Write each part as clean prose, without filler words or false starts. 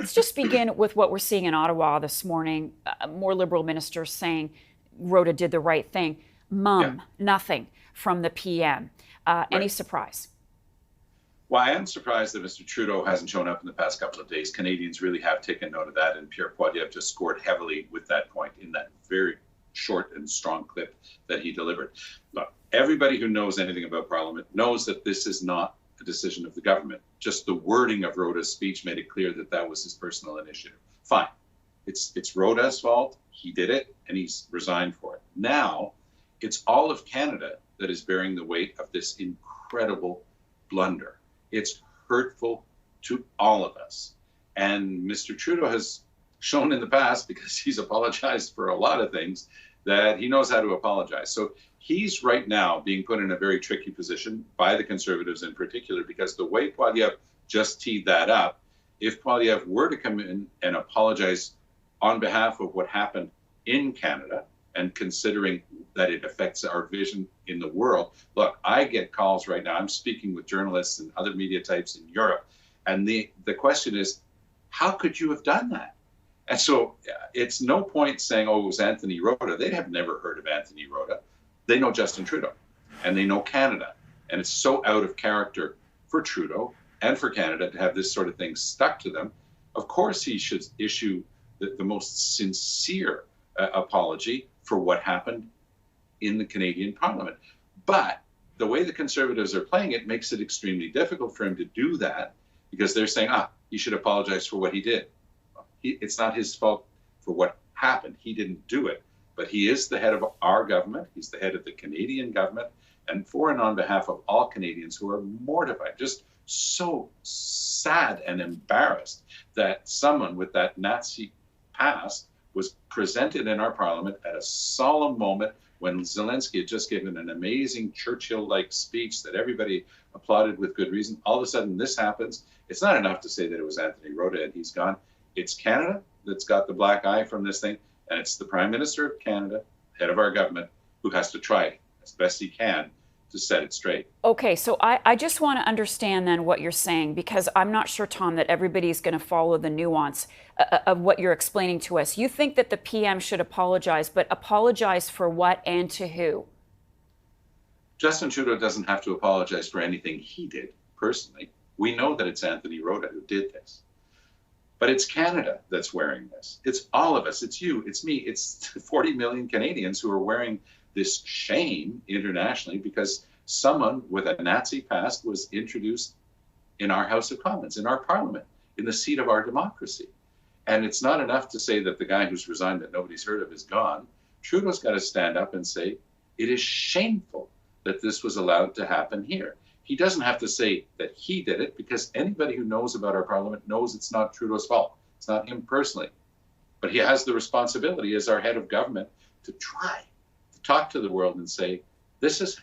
Let's just begin with what we're seeing in Ottawa this morning. More Liberal ministers saying Rota did the right thing. Nothing from the PM. Any Right. surprise? Well, I am surprised that Mr. Trudeau hasn't shown up in the past couple of days. Canadians really have taken note of that, and Pierre Poilievre just scored heavily with that point in that very short and strong clip that he delivered. Look, everybody who knows anything about Parliament knows that this is not a decision of the government. Just the wording of Rota's speech made it clear that that was his personal initiative. Fine. It's Rota's fault. He did it, and he's resigned for it. Now, it's all of Canada that is bearing the weight of this incredible blunder. It's hurtful to all of us. And Mr. Trudeau has shown in the past, because he's apologized for a lot of things, that he knows how to apologize. So he's right now being put in a very tricky position by the Conservatives in particular, because the way Poilievre just teed that up, if Poilievre were to come in and apologize on behalf of what happened in Canada, and considering that it affects our vision in the world. Look, I get calls right now. I'm speaking with journalists and other media types in Europe. And the question is, how could you have done that? And so it's no point saying, oh, it was Anthony Rota. They have never heard of Anthony Rota. They know Justin Trudeau and they know Canada. And it's so out of character for Trudeau and for Canada to have this sort of thing stuck to them. Of course, he should issue the most sincere apology for what happened in the Canadian Parliament. But the way the Conservatives are playing it makes it extremely difficult for him to do that, because they're saying, he should apologize for what he did. It's not his fault for what happened. He didn't do it. But he is the head of our government. He's the head of the Canadian government. And for and on behalf of all Canadians who are mortified, just so sad and embarrassed that someone with that Nazi past was presented in our Parliament at a solemn moment when Zelensky had just given an amazing Churchill-like speech that everybody applauded with good reason. All of a sudden, this happens. It's not enough to say that it was Anthony Rota and he's gone. It's Canada that's got the black eye from this thing, and it's the Prime Minister of Canada, head of our government, who has to try as best he can to set it straight. Okay, so I just want to understand then what you're saying, because I'm not sure, Tom, that everybody's going to follow the nuance of what you're explaining to us. You think that the PM should apologize, but apologize for what and to who? Justin Trudeau doesn't have to apologize for anything he did personally. We know that it's Anthony Rota who did this. But it's Canada that's wearing this. It's all of us. It's you. It's me. It's 40 million Canadians who are wearing this shame internationally because someone with a Nazi past was introduced in our House of Commons, in our Parliament, in the seat of our democracy. And it's not enough to say that the guy who's resigned that nobody's heard of is gone. Trudeau's got to stand up and say, it is shameful that this was allowed to happen here. He doesn't have to say that he did it, because anybody who knows about our Parliament knows it's not Trudeau's fault. It's not him personally. But he has the responsibility as our head of government to try to talk to the world and say, this has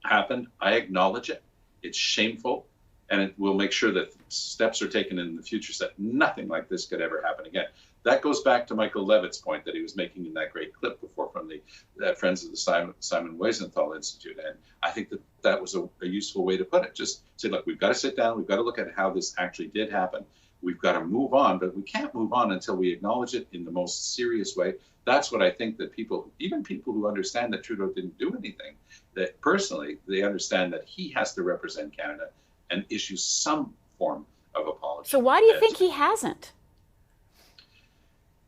happened. I acknowledge it. It's shameful. And it will make sure that steps are taken in the future so that nothing like this could ever happen again. That goes back to Michael Levitt's point that he was making in that great clip before from the Friends of the Simon Wiesenthal Institute. And I think that that was a useful way to put it. Just say, look, we've got to sit down. We've got to look at how this actually did happen. We've got to move on, but we can't move on until we acknowledge it in the most serious way. That's what I think that people, even people who understand that Trudeau didn't do anything, that personally, they understand that he has to represent Canada and issue some form of apology. So why do you think he hasn't?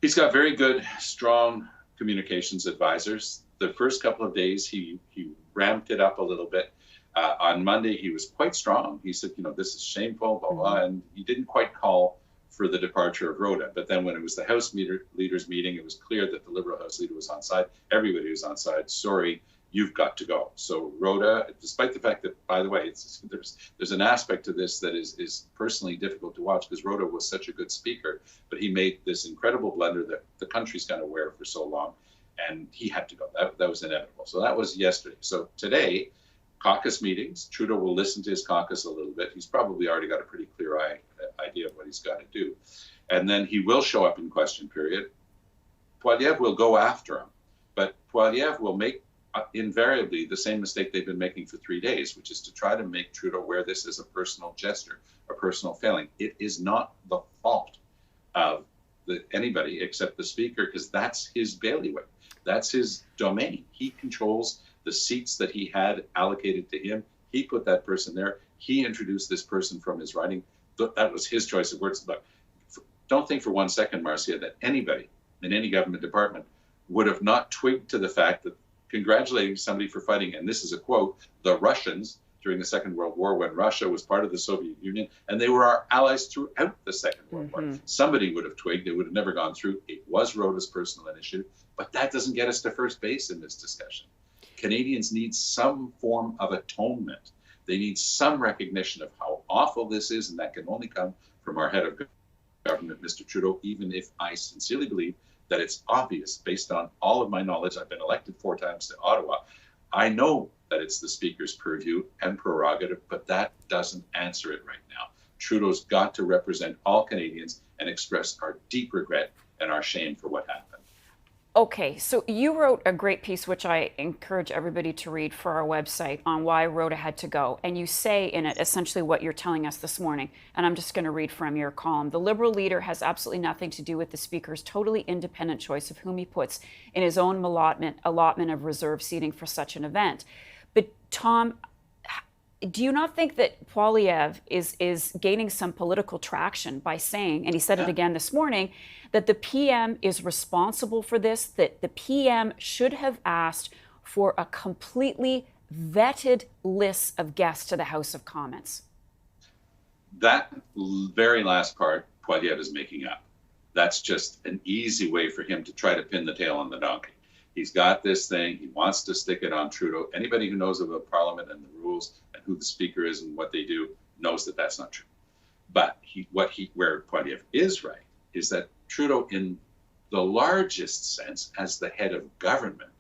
He's got very good, strong communications advisors. The first couple of days, he ramped it up a little bit. On Monday, he was quite strong. He said, this is shameful, blah, blah, and he didn't quite call for the departure of Rota. But then when it was the House leaders meeting, it was clear that the Liberal House leader was on side. Everybody was on side. Sorry, you've got to go. So Rota, despite the fact that, by the way, there's an aspect to this that is personally difficult to watch, because Rota was such a good speaker, but he made this incredible blunder that the country's going to wear for so long, and he had to go. That was inevitable. So that was yesterday. So today, caucus meetings, Trudeau will listen to his caucus a little bit. He's probably already got a pretty clear idea of what he's got to do. And then he will show up in question period. Poilievre will go after him, but Poilievre will make invariably the same mistake they've been making for 3 days, which is to try to make Trudeau wear this as a personal gesture, a personal failing. It is not the fault anybody except the Speaker, because that's his bailiwick. That's his domain. He controls the seats that he had allocated to him. He put that person there. He introduced this person from his writing. That was his choice of words. Look, don't think for one second, Marcia, that anybody in any government department would have not twigged to the fact that congratulating somebody for fighting, and this is a quote, the Russians during the Second World War, when Russia was part of the Soviet Union, and they were our allies throughout the Second World War. Somebody would have twigged. It would have never gone through. It was Rota's personal initiative, but that doesn't get us to first base in this discussion. Canadians need some form of atonement. They need some recognition of how awful this is, and that can only come from our head of government, Mr. Trudeau, even if I sincerely believe that it's obvious, based on all of my knowledge. I've been elected 4 times to Ottawa. I know that it's the Speaker's purview and prerogative, but that doesn't answer it right now. Trudeau's got to represent all Canadians and express our deep regret and our shame for what happened. Okay, so you wrote a great piece, which I encourage everybody to read, for our website on why Rota had to go. And you say in it essentially what you're telling us this morning. And I'm just going to read from your column. The Liberal leader has absolutely nothing to do with the Speaker's totally independent choice of whom he puts in his own allotment of reserve seating for such an event. But Tom, do you not think that Poilievre is gaining some political traction by saying, and he said it again this morning, that the PM is responsible for this, that the PM should have asked for a completely vetted list of guests to the House of Commons? That very last part, Poilievre is making up. That's just an easy way for him to try to pin the tail on the donkey. He's got this thing. He wants to stick it on Trudeau. Anybody who knows about Parliament and the rules and who the Speaker is and what they do knows that that's not true. But where Poilievre is right is that Trudeau, in the largest sense, as the head of government,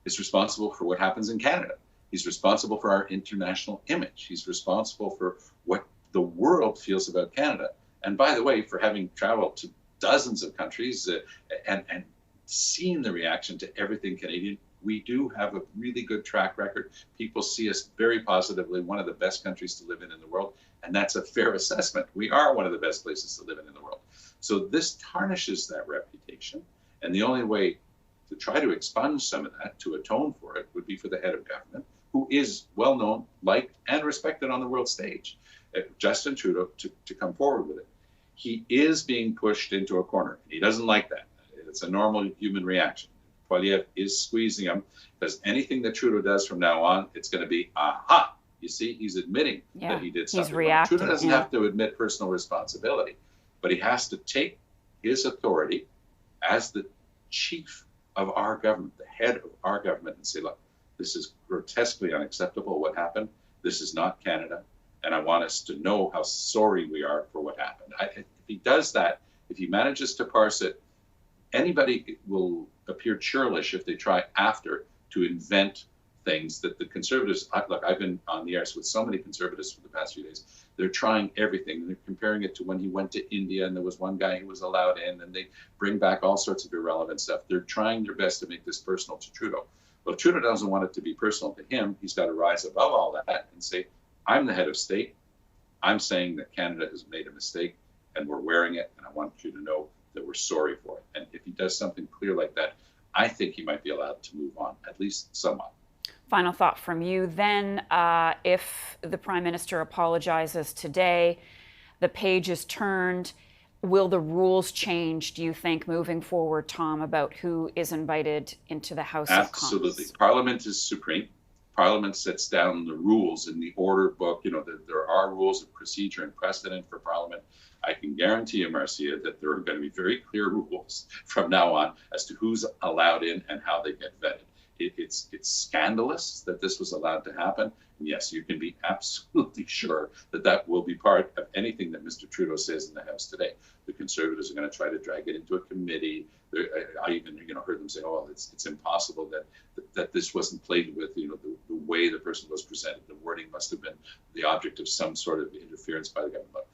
is responsible for what happens in Canada. He's responsible for our international image. He's responsible for what the world feels about Canada. And by the way, for having traveled to dozens of countries and seen the reaction to everything Canadian, we do have a really good track record. People see us very positively, one of the best countries to live in the world. And that's a fair assessment. We are one of the best places to live in the world. So this tarnishes that reputation. And the only way to try to expunge some of that, to atone for it, would be for the head of government, who is well known, liked, and respected on the world stage, Justin Trudeau, to come forward with it. He is being pushed into a corner. He doesn't like that. It's a normal human reaction. Poilievre is squeezing him, because anything that Trudeau does from now on, it's going to be, aha, you see, he's admitting that he did something wrong. Trudeau doesn't have to admit personal responsibility, but he has to take his authority as the chief of our government, the head of our government, and say, look, this is grotesquely unacceptable, what happened. This is not Canada, and I want us to know how sorry we are for what happened. If he does that, if he manages to parse it, anybody will appear churlish if they try after to invent things that the Conservatives, look, I've been on the air with so many Conservatives for the past few days. They're trying everything. They're comparing it to when he went to India and there was one guy who was allowed in, and they bring back all sorts of irrelevant stuff. They're trying their best to make this personal to Trudeau. Well, if Trudeau doesn't want it to be personal to him, he's got to rise above all that and say, I'm the head of state. I'm saying that Canada has made a mistake and we're wearing it, and I want you to know that we're sorry for it. And if he does something clear like that, I think he might be allowed to move on, at least somewhat. Final thought from you then. If the Prime Minister apologizes today, the page is turned, will the rules change, do you think, moving forward, Tom, about who is invited into the House of Commons? Absolutely. Parliament is supreme. Parliament sets down the rules in the order book. You know, there are rules of procedure and precedent for Parliament. I can guarantee you, Marcia, that there are going to be very clear rules from now on as to who's allowed in and how they get vetted. It's scandalous that this was allowed to happen. And yes, you can be absolutely sure that that will be part of anything that Mr. Trudeau says in the House today. The Conservatives are going to try to drag it into a committee. I even heard them say, "Oh, it's impossible that this wasn't played with. The way the person was presented, the wording must have been the object of some sort of interference by the government."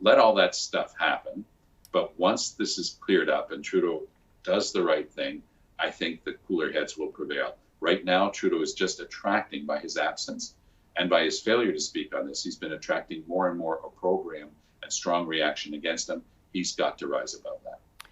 Let all that stuff happen. But once this is cleared up and Trudeau does the right thing, I think that cooler heads will prevail. Right now, Trudeau is just attracting, by his absence and by his failure to speak on this, he's been attracting more and more opprobrium and strong reaction against him. He's got to rise above that.